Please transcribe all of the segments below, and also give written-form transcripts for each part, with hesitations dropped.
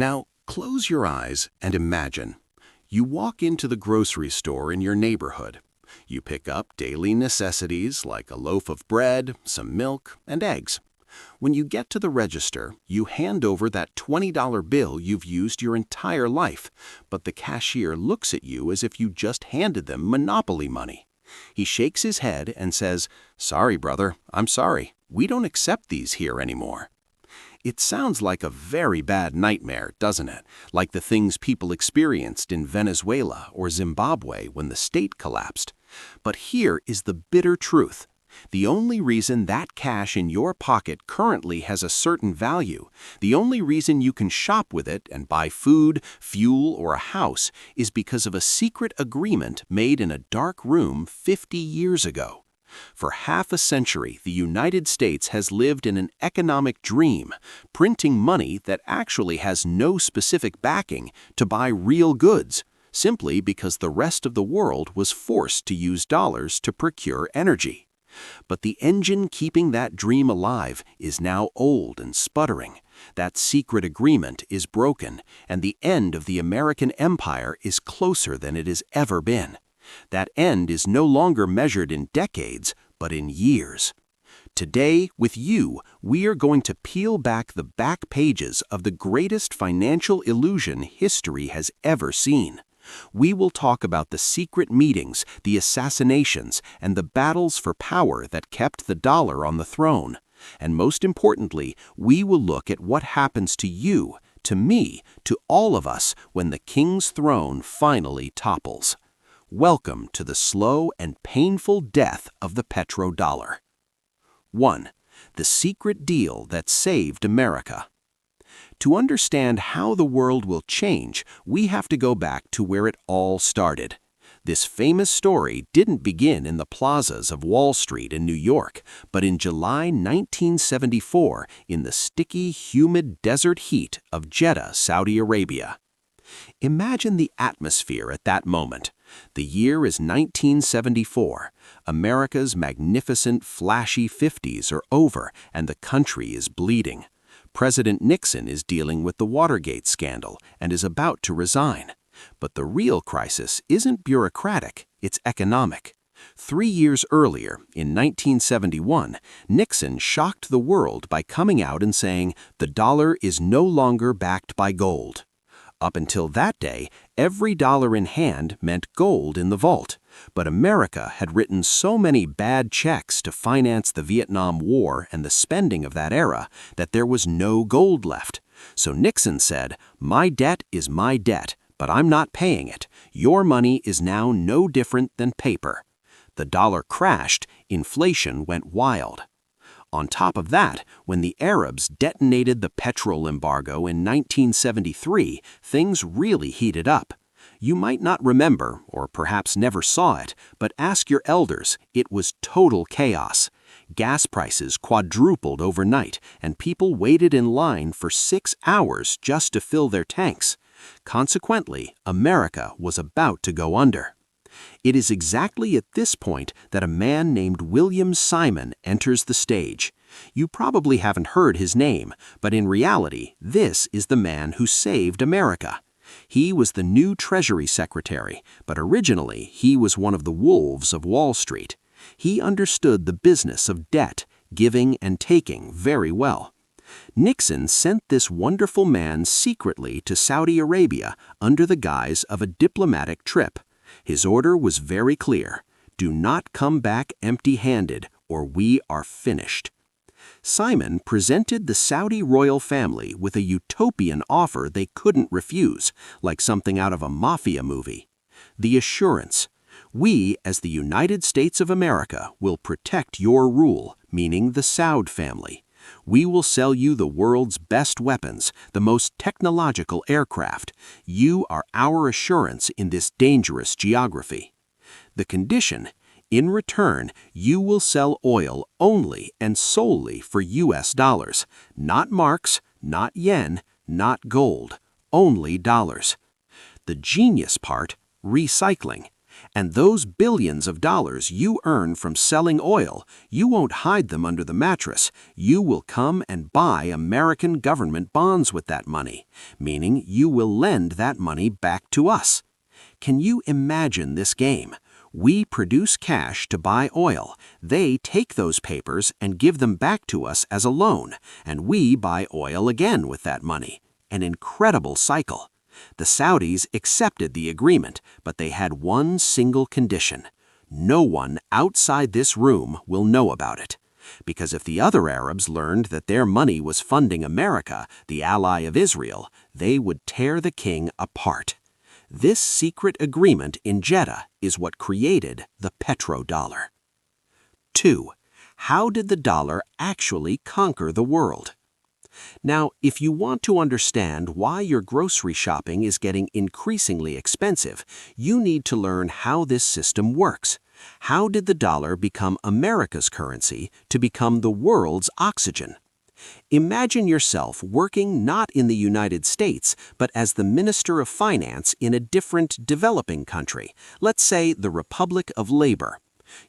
Now, close your eyes and imagine. You walk into the grocery store in your neighborhood. You pick up daily necessities like a loaf of bread, some milk, and eggs. When you get to the register, you hand over that $20 bill you've used your entire life, but the cashier looks at you as if you just handed them Monopoly money. He shakes his head and says, "Sorry, brother, I'm sorry. We don't accept these here anymore." It sounds like a very bad nightmare, doesn't it? Like the things people experienced in Venezuela or Zimbabwe when the state collapsed. But here is the bitter truth. The only reason that cash in your pocket currently has a certain value, the only reason you can shop with it and buy food, fuel, or a house is because of a secret agreement made in a dark room 50 years ago. For half a century, the United States has lived in an economic dream, printing money that actually has no specific backing to buy real goods, simply because the rest of the world was forced to use dollars to procure energy. But the engine keeping that dream alive is now old and sputtering. That secret agreement is broken, and the end of the American empire is closer than it has ever been. That end is no longer measured in decades, but in years. Today, with you, we are going to peel back the back pages of the greatest financial illusion history has ever seen. We will talk about the secret meetings, the assassinations, and the battles for power that kept the dollar on the throne. And most importantly, we will look at what happens to you, to me, to all of us when the king's throne finally topples. Welcome to the slow and painful death of the petrodollar. 1. The secret deal that saved America. To understand how the world will change, we have to go back to where it all started. This famous story didn't begin in the plazas of Wall Street in New York, but in July 1974 in the sticky, humid desert heat of Jeddah, Saudi Arabia. Imagine the atmosphere at that moment. The year is 1974. America's magnificent, flashy 50s are over, and the country is bleeding. President Nixon is dealing with the Watergate scandal and is about to resign. But the real crisis isn't bureaucratic, it's economic. 3 years earlier, in 1971, Nixon shocked the world by coming out and saying the dollar is no longer backed by gold. Up until that day, every dollar in hand meant gold in the vault. But America had written so many bad checks to finance the Vietnam War and the spending of that era that there was no gold left. So Nixon said, "My debt is my debt, but I'm not paying it. Your money is now no different than paper." The dollar crashed, inflation went wild. On top of that, when the Arabs detonated the petrol embargo in 1973, things really heated up. You might not remember, or perhaps never saw it, but ask your elders, it was total chaos. Gas prices quadrupled overnight, and people waited in line for 6 hours just to fill their tanks. Consequently, America was about to go under. It is exactly at this point that a man named William Simon enters the stage. You probably haven't heard his name, but in reality, this is the man who saved America. He was the new Treasury Secretary, but originally he was one of the wolves of Wall Street. He understood the business of debt, giving and taking very well. Nixon sent this wonderful man secretly to Saudi Arabia under the guise of a diplomatic trip. His order was very clear: do not come back empty-handed, or we are finished. Simon presented the Saudi royal family with a utopian offer they couldn't refuse, like something out of a mafia movie. The assurance: we, as the United States of America, will protect your rule, meaning the Saud family. We will sell you the world's best weapons, the most technological aircraft. You are our assurance in this dangerous geography. The condition: in return, you will sell oil only and solely for US dollars, not marks, not yen, not gold, only dollars. The genius part: recycling. And those billions of dollars you earn from selling oil, you won't hide them under the mattress. You will come and buy American government bonds with that money, meaning you will lend that money back to us. Can you imagine this game? We produce cash to buy oil. They take those papers and give them back to us as a loan, and we buy oil again with that money. An incredible cycle. The Saudis accepted the agreement, but they had one single condition. No one outside this room will know about it. Because if the other Arabs learned that their money was funding America, the ally of Israel, they would tear the king apart. This secret agreement in Jeddah is what created the petrodollar. 2. How did the dollar actually conquer the world? Now, if you want to understand why your grocery shopping is getting increasingly expensive, you need to learn how this system works. How did the dollar become America's currency to become the world's oxygen? Imagine yourself working not in the United States, but as the Minister of Finance in a different developing country, let's say the Republic of Labor.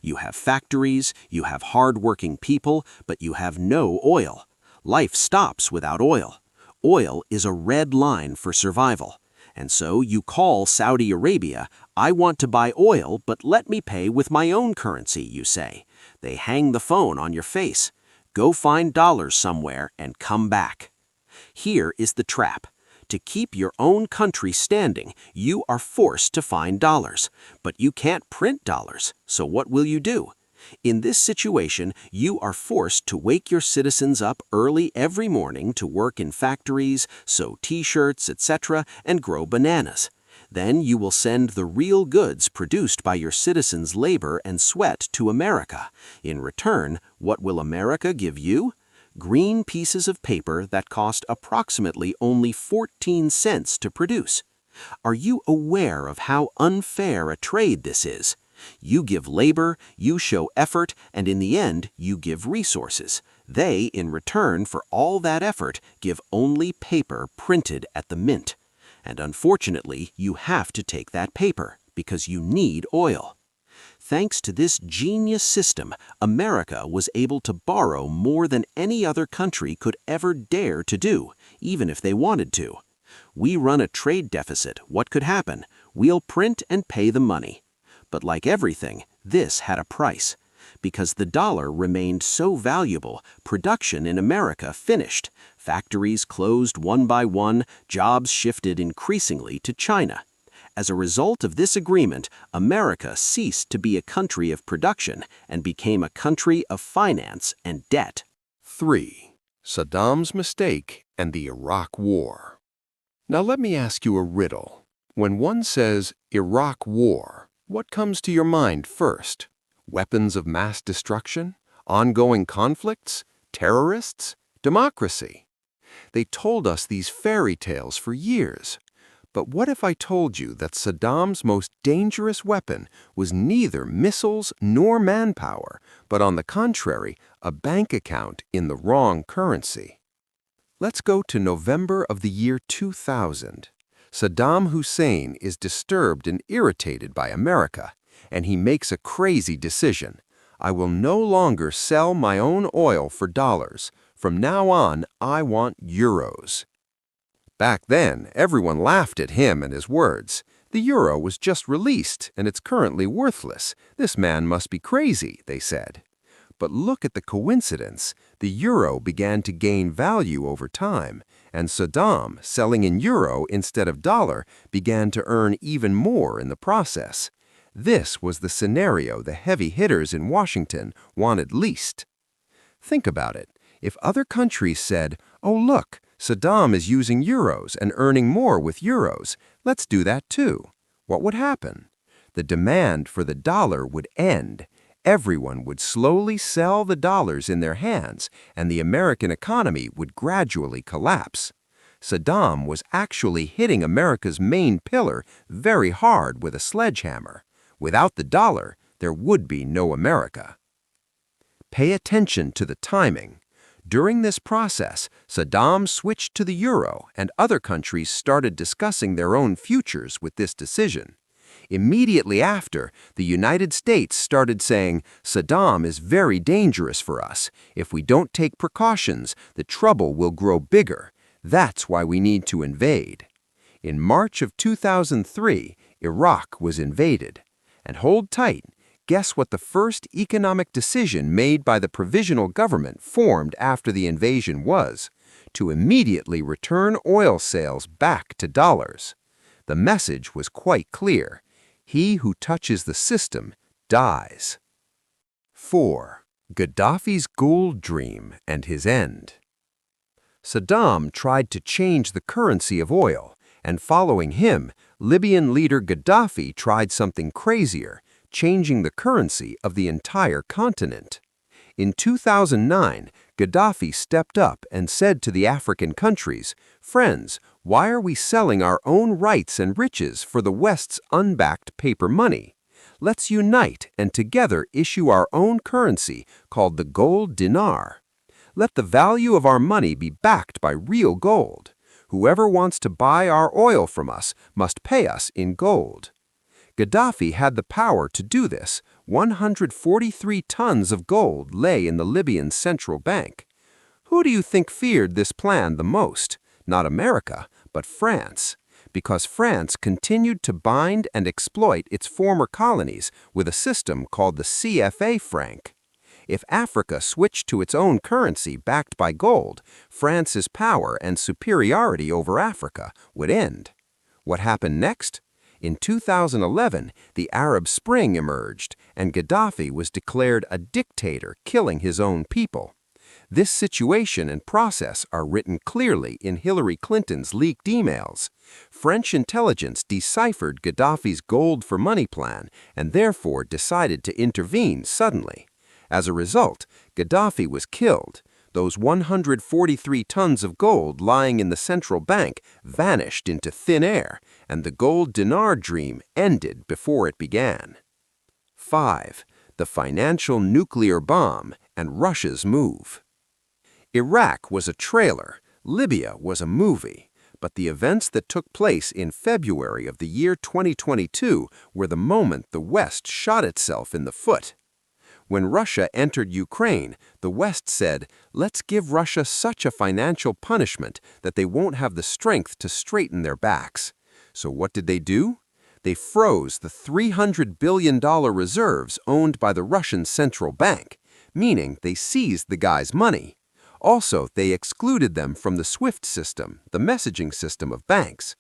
You have factories, you have hard-working people, but you have no oil. Life stops without oil. Oil is a red line for survival. And so you call Saudi Arabia, "I want to buy oil, but let me pay with my own currency," you say. They hang the phone on your face. Go find dollars somewhere and come back. Here is the trap. To keep your own country standing, you are forced to find dollars. But you can't print dollars, so what will you do? In this situation, you are forced to wake your citizens up early every morning to work in factories, sew t-shirts, etc., and grow bananas. Then you will send the real goods produced by your citizens' labor and sweat to America. In return, what will America give you? Green pieces of paper that cost approximately only 14 cents to produce. Are you aware of how unfair a trade this is? You give labor, you show effort, and in the end, you give resources. They, in return for all that effort, give only paper printed at the mint. And unfortunately, you have to take that paper because you need oil. Thanks to this genius system, America was able to borrow more than any other country could ever dare to do, even if they wanted to. We run a trade deficit. What could happen? We'll print and pay the money. But like everything, this had a price. Because the dollar remained so valuable, production in America finished. Factories closed one by one, jobs shifted increasingly to China. As a result of this agreement, America ceased to be a country of production and became a country of finance and debt. 3. Saddam's mistake and the Iraq War. Now let me ask you a riddle. When one says Iraq War, what comes to your mind first? Weapons of mass destruction? Ongoing conflicts? Terrorists? Democracy? They told us these fairy tales for years. But what if I told you that Saddam's most dangerous weapon was neither missiles nor manpower, but on the contrary, a bank account in the wrong currency? Let's go to November of the year 2000. Saddam Hussein is disturbed and irritated by America, and he makes a crazy decision. I will no longer sell my own oil for dollars. From now on, I want euros. Back then, everyone laughed at him and his words. The euro was just released, and it's currently worthless. This man must be crazy, they said. But look at the coincidence. The euro began to gain value over time, and Saddam, selling in euro instead of dollar, began to earn even more in the process. This was the scenario the heavy hitters in Washington wanted least. Think about it. If other countries said, "Oh, look, Saddam is using euros and earning more with euros. Let's do that too," what would happen? The demand for the dollar would end. Everyone would slowly sell the dollars in their hands, and the American economy would gradually collapse. Saddam was actually hitting America's main pillar very hard with a sledgehammer. Without the dollar, there would be no America. Pay attention to the timing. During this process, Saddam switched to the euro, and other countries started discussing their own futures with this decision. Immediately after, the United States started saying, Saddam is very dangerous for us. If we don't take precautions, the trouble will grow bigger. That's why we need to invade. In March of 2003, Iraq was invaded. And hold tight, guess what the first economic decision made by the provisional government formed after the invasion was? To immediately return oil sales back to dollars. The message was quite clear. He who touches the system dies. 4. Gaddafi's gold dream and his end. Saddam tried to change the currency of oil, and following him, Libyan leader Gaddafi tried something crazier, changing the currency of the entire continent. In 2009, Gaddafi stepped up and said to the African countries, "Friends, why are we selling our own rights and riches for the West's unbacked paper money? Let's unite and together issue our own currency called the gold dinar. Let the value of our money be backed by real gold. Whoever wants to buy our oil from us must pay us in gold." Gaddafi had the power to do this. 143 tons of gold lay in the Libyan central bank. Who do you think feared this plan the most? Not America, but France. Because France continued to bind and exploit its former colonies with a system called the CFA franc. If Africa switched to its own currency backed by gold, France's power and superiority over Africa would end. What happened next? In 2011, the Arab Spring emerged, and Gaddafi was declared a dictator, killing his own people. This situation and process are written clearly in Hillary Clinton's leaked emails. French intelligence deciphered Gaddafi's gold for money plan and therefore decided to intervene suddenly. As a result, Gaddafi was killed. Those 143 tons of gold lying in the central bank vanished into thin air, and the gold dinar dream ended before it began. 5. The financial nuclear bomb and Russia's move. Iraq was a trailer, Libya was a movie, but the events that took place in February of the year 2022 were the moment the West shot itself in the foot. When Russia entered Ukraine, the West said, "Let's give Russia such a financial punishment that they won't have the strength to straighten their backs." So what did they do? They froze the $300 billion reserves owned by the Russian central bank, meaning they seized the guy's money. Also, they excluded them from the SWIFT system, the messaging system of banks.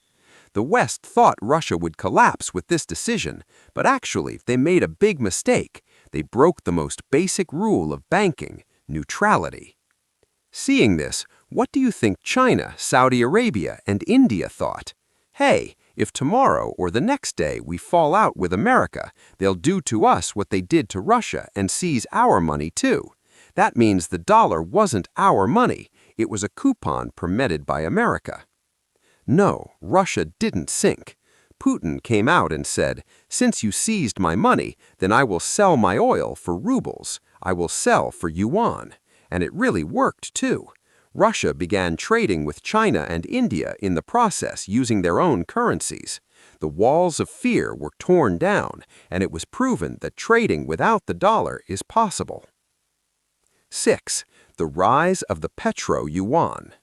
The West thought Russia would collapse with this decision, but actually they made a big mistake. They broke the most basic rule of banking, neutrality. Seeing this, what do you think China, Saudi Arabia, and India thought? Hey, if tomorrow or the next day we fall out with America, they'll do to us what they did to Russia and seize our money too. That means the dollar wasn't our money. It was a coupon permitted by America. No, Russia didn't sink. Putin came out and said, "Since you seized my money, then I will sell my oil for rubles. I will sell for yuan." And it really worked too. Russia began trading with China and India in the process using their own currencies. The walls of fear were torn down, and it was proven that trading without the dollar is possible. 6. The rise of the Petro-Yuan.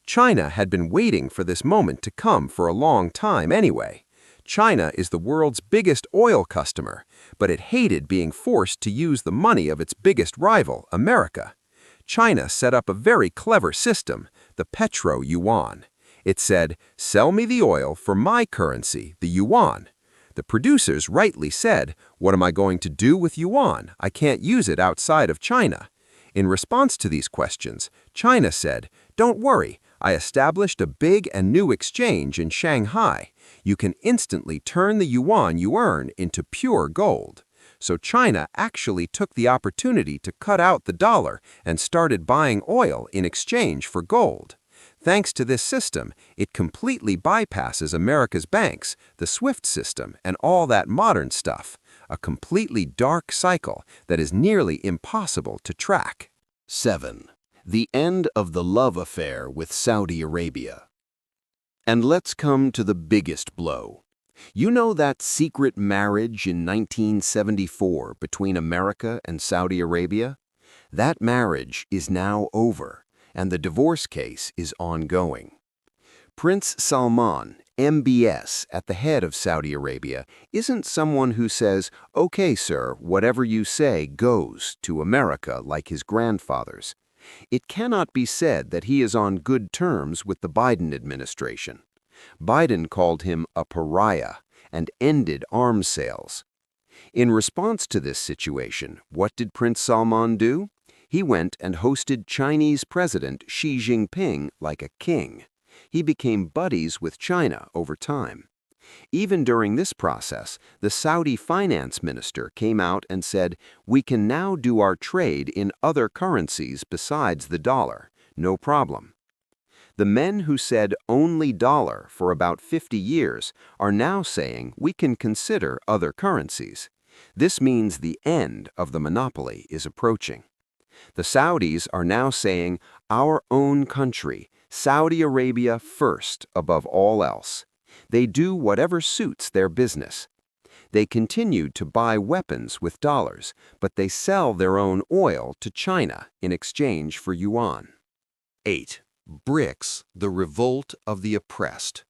China had been waiting for this moment to come for a long time anyway. China is the world's biggest oil customer, but it hated being forced to use the money of its biggest rival, America. China set up a very clever system, the Petro-Yuan. It said, "Sell me the oil for my currency, the yuan." The producers rightly said, "What am I going to do with yuan? I can't use it outside of China." In response to these questions, China said, "Don't worry, I established a big and new exchange in Shanghai. You can instantly turn the yuan you earn into pure gold." So China actually took the opportunity to cut out the dollar and started buying oil in exchange for gold. Thanks to this system, it completely bypasses America's banks, the SWIFT system, and all that modern stuff. A completely dark cycle that is nearly impossible to track. 7. The end of the love affair with Saudi Arabia. And let's come to the biggest blow. You know that secret marriage in 1974 between America and Saudi Arabia? That marriage is now over, and the divorce case is ongoing. Prince Salman, MBS, at the head of Saudi Arabia, isn't someone who says, "Okay, sir, whatever you say goes," to America like his grandfathers. It cannot be said that he is on good terms with the Biden administration. Biden called him a pariah and ended arms sales. In response to this situation, what did Prince Salman do? He went and hosted Chinese President Xi Jinping like a king. He became buddies with China over time. Even during this process, the Saudi finance minister came out and said, "We can now do our trade in other currencies besides the dollar. No problem." The men who said only dollar for about 50 years are now saying we can consider other currencies. This means the end of the monopoly is approaching. The Saudis are now saying our own country, Saudi Arabia first above all else. They do whatever suits their business. They continue to buy weapons with dollars, but they sell their own oil to China in exchange for yuan. 8. BRICS, the revolt of the oppressed.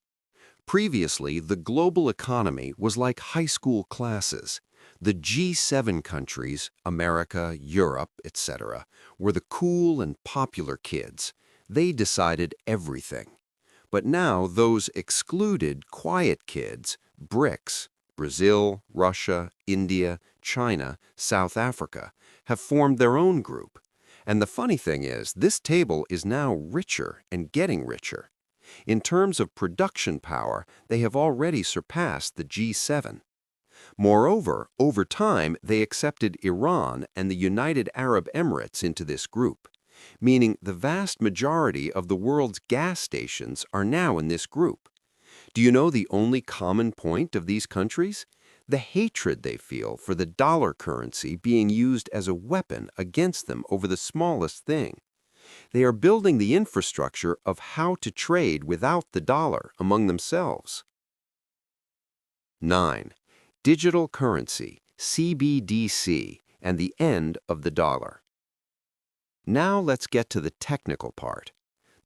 Previously, the global economy was like high school classes. The G7 countries, America, Europe, etc., were the cool and popular kids. They decided everything. But now those excluded, quiet kids, BRICS, Brazil, Russia, India, China, South Africa, have formed their own group. And the funny thing is, this table is now richer and getting richer. In terms of production power, they have already surpassed the G7. Moreover, over time, they accepted Iran and the United Arab Emirates into this group, meaning the vast majority of the world's gas stations are now in this group. Do you know the only common point of these countries? The hatred they feel for the dollar currency being used as a weapon against them over the smallest thing. They are building the infrastructure of how to trade without the dollar among themselves. 9. Digital currency, CBDC, and the end of the dollar. Now let's get to the technical part.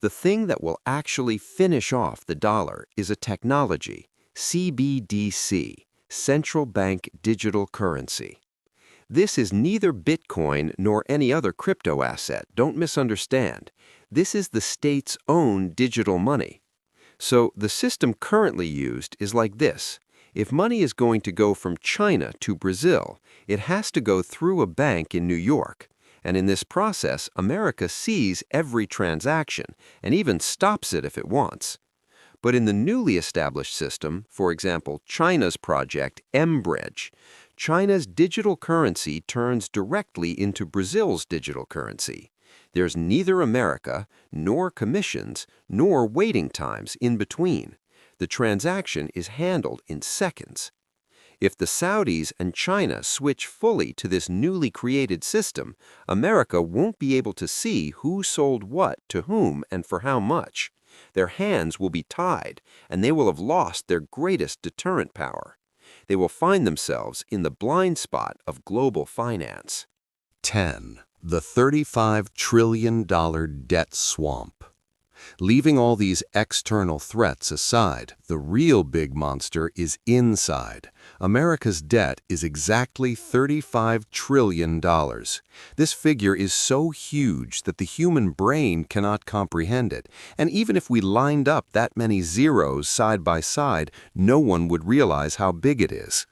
The thing that will actually finish off the dollar is a technology, CBDC, Central Bank Digital Currency. This is neither Bitcoin nor any other crypto asset, don't misunderstand. This is the state's own digital money. So the system currently used is like this. If money is going to go from China to Brazil, it has to go through a bank in New York. And in this process, America sees every transaction and even stops it if it wants. But in the newly established system, for example, China's project mBridge, China's digital currency turns directly into Brazil's digital currency. There's neither America, nor commissions, nor waiting times in between. The transaction is handled in seconds. If the Saudis and China switch fully to this newly created system, America won't be able to see who sold what to whom and for how much. Their hands will be tied, and they will have lost their greatest deterrent power. They will find themselves in the blind spot of global finance. 10. The $35 trillion debt swamp. Leaving all these external threats aside, the real big monster is inside. America's debt is exactly $35 trillion. This figure is so huge that the human brain cannot comprehend it, and even if we lined up that many zeros side by side, no one would realize how big it is.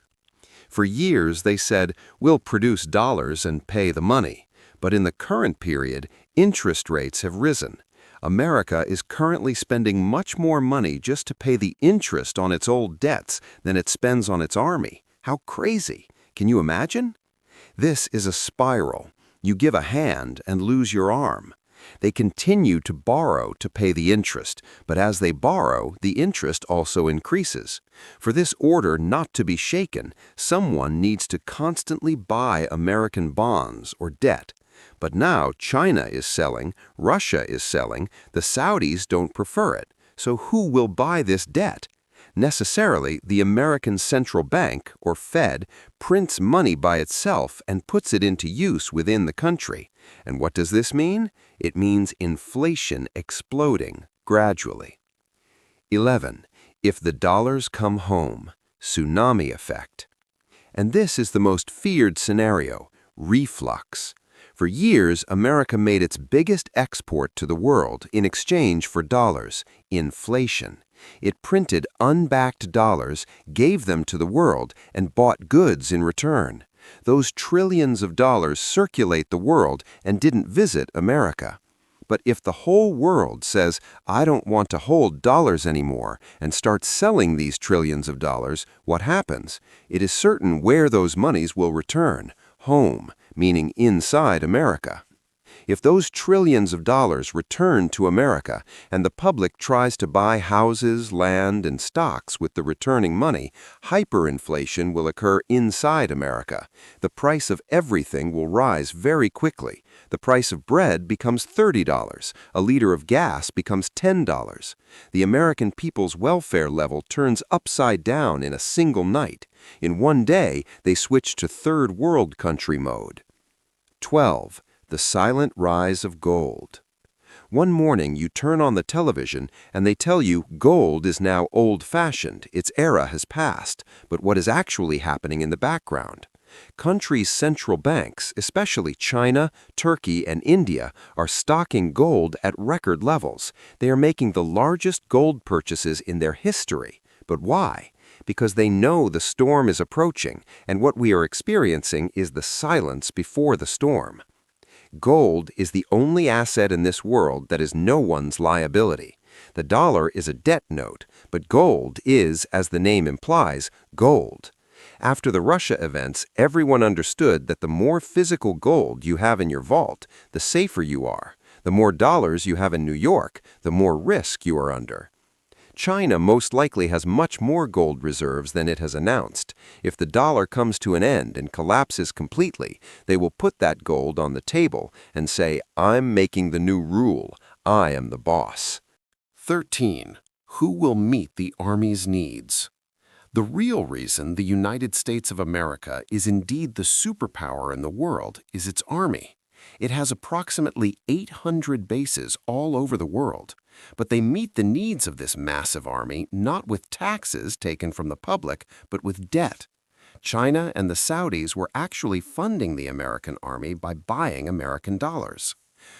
For years, they said, we'll produce dollars and pay the money. But in the current period, interest rates have risen. America is currently spending much more money just to pay the interest on its old debts than it spends on its army. How crazy! Can you imagine? This is a spiral. You give a hand and lose your arm. They continue to borrow to pay the interest, but as they borrow, the interest also increases. For this order not to be shaken, someone needs to constantly buy American bonds or debt. But now China is selling, Russia is selling, the Saudis don't prefer it. So who will buy this debt? Necessarily, the American Central Bank, or Fed, prints money by itself and puts it into use within the country. And what does this mean? It means inflation exploding gradually. 11. If the dollars come home, tsunami effect. And this is the most feared scenario, reflux. For years, America made its biggest export to the world in exchange for dollars, inflation. It printed unbacked dollars, gave them to the world, and bought goods in return. Those trillions of dollars circulate the world and didn't visit America. But if the whole world says, I don't want to hold dollars anymore, and starts selling these trillions of dollars, what happens? It is certain where those monies will return, home, meaning inside America. If those trillions of dollars return to America and the public tries to buy houses, land, and stocks with the returning money, hyperinflation will occur inside America. The price of everything will rise very quickly. The price of bread becomes $30. A liter of gas becomes $10. The American people's welfare level turns upside down in a single night. In one day, they switch to third world country mode. 12. The silent rise of gold. One morning you turn on the television and they tell you gold is now old-fashioned, its era has passed. But what is actually happening in the background? Countries' central banks, especially China, Turkey, and India, are stocking gold at record levels. They are making the largest gold purchases in their history. But why? Because they know the storm is approaching, and what we are experiencing is the silence before the storm. Gold is the only asset in this world that is no one's liability. The dollar is a debt note, but gold is, as the name implies, gold. After the Russia events, everyone understood that the more physical gold you have in your vault, the safer you are. The more dollars you have in New York, the more risk you are under. China most likely has much more gold reserves than it has announced. If the dollar comes to an end and collapses completely, they will put that gold on the table and say, I'm making the new rule. I am the boss. 13. Who will meet the Army's needs? The real reason the United States of America is indeed the superpower in the world is its Army. It has approximately 800 bases all over the world. But they meet the needs of this massive army not with taxes taken from the public, but with debt. China and the Saudis were actually funding the American army by buying American dollars.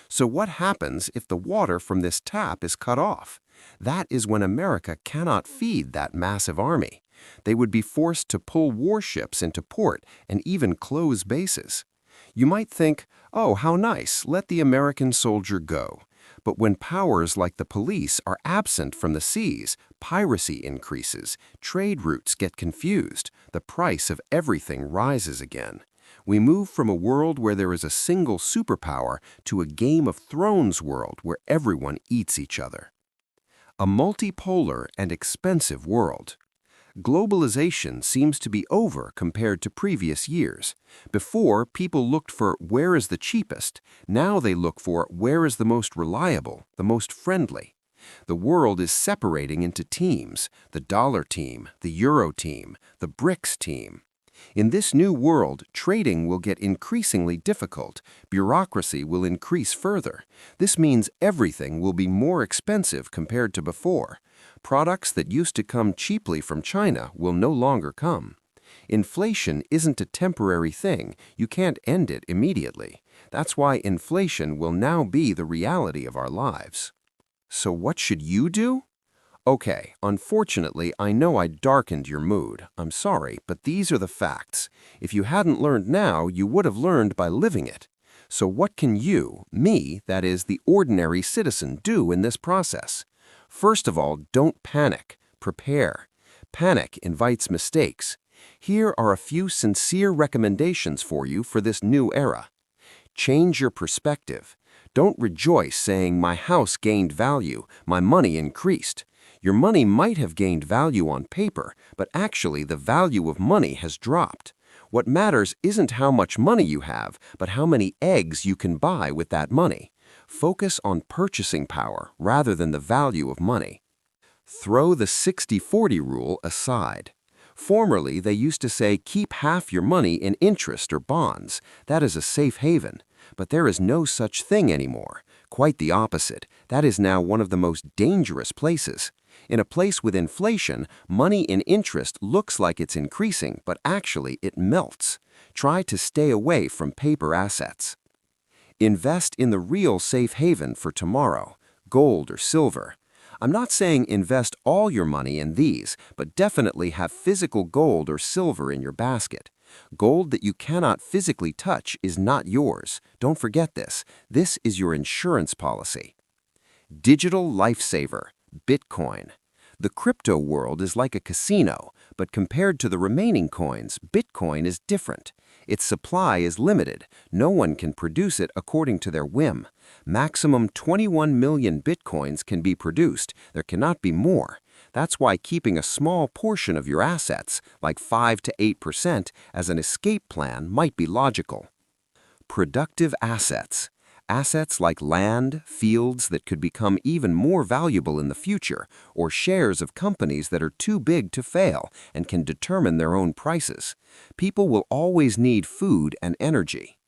So what happens if the water from this tap is cut off? That is when America cannot feed that massive army. They would be forced to pull warships into port and even close bases. You might think, oh, how nice, let the American soldier go. But when powers like the police are absent from the seas, piracy increases, trade routes get confused, the price of everything rises again. We move from a world where there is a single superpower to a Game of Thrones world where everyone eats each other. A multipolar and expensive world. Globalization seems to be over compared to previous years. Before, people looked for where is the cheapest. Now they look for where is the most reliable, the most friendly. The world is separating into teams, the dollar team, the euro team, the BRICS team. In this new world, trading will get increasingly difficult. Bureaucracy will increase further. This means everything will be more expensive compared to before. Products that used to come cheaply from China will no longer come. Inflation isn't a temporary thing. You can't end it immediately. That's why inflation will now be the reality of our lives. So what should you do? Okay, unfortunately, I know I darkened your mood. I'm sorry, but these are the facts. If you hadn't learned now, you would have learned by living it. So what can you, me, that is, the ordinary citizen, do in this process? First of all, don't panic. Prepare. Panic invites mistakes. Here are a few sincere recommendations for you for this new era. Change your perspective. Don't rejoice saying, my house gained value, my money increased. Your money might have gained value on paper, but actually the value of money has dropped. What matters isn't how much money you have, but how many eggs you can buy with that money. Focus on purchasing power rather than the value of money. Throw the 60-40 rule aside. Formerly, they used to say keep half your money in interest or bonds. That is a safe haven. But there is no such thing anymore. Quite the opposite. That is now one of the most dangerous places. In a place with inflation, money in interest looks like it's increasing, but actually it melts. Try to stay away from paper assets. Invest in the real safe haven for tomorrow, gold or silver. I'm not saying invest all your money in these, but definitely have physical gold or silver in your basket. Gold that you cannot physically touch is not yours. Don't forget this. This is your insurance policy. Digital lifesaver, Bitcoin. The crypto world is like a casino, but compared to the remaining coins, Bitcoin is different. Its supply is limited. No one can produce it according to their whim. Maximum 21 million Bitcoins can be produced. There cannot be more. That's why keeping a small portion of your assets, like 5 to 8%, as an escape plan might be logical. Productive assets. Assets like land, fields that could become even more valuable in the future, or shares of companies that are too big to fail and can determine their own prices. People will always need food and energy.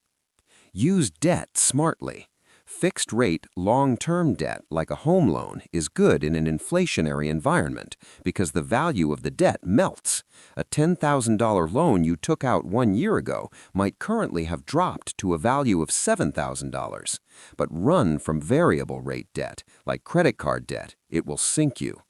Use debt smartly. Fixed-rate, long-term debt, like a home loan, is good in an inflationary environment because the value of the debt melts. A $10,000 loan you took out 1 year ago might currently have dropped to a value of $7,000. But run from variable-rate debt, like credit card debt. It will sink you.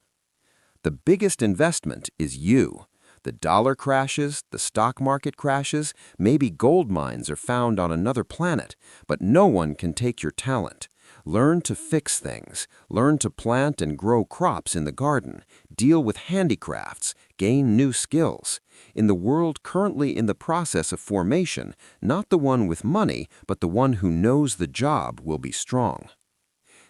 The biggest investment is you. The dollar crashes, the stock market crashes, maybe gold mines are found on another planet, but no one can take your talent. Learn to fix things. Learn to plant and grow crops in the garden. Deal with handicrafts. Gain new skills. In the world currently in the process of formation, not the one with money, but the one who knows the job will be strong.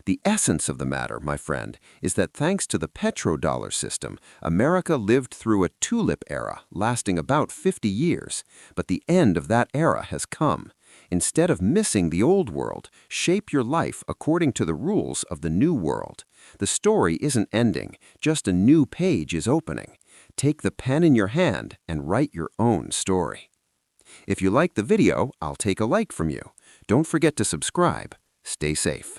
The essence of the matter, my friend, is that thanks to the petrodollar system, America lived through a tulip era lasting about 50 years, but the end of that era has come. Instead of missing the old world, shape your life according to the rules of the new world. The story isn't ending, just a new page is opening. Take the pen in your hand and write your own story. If you like the video, I'll take a like from you. Don't forget to subscribe. Stay safe.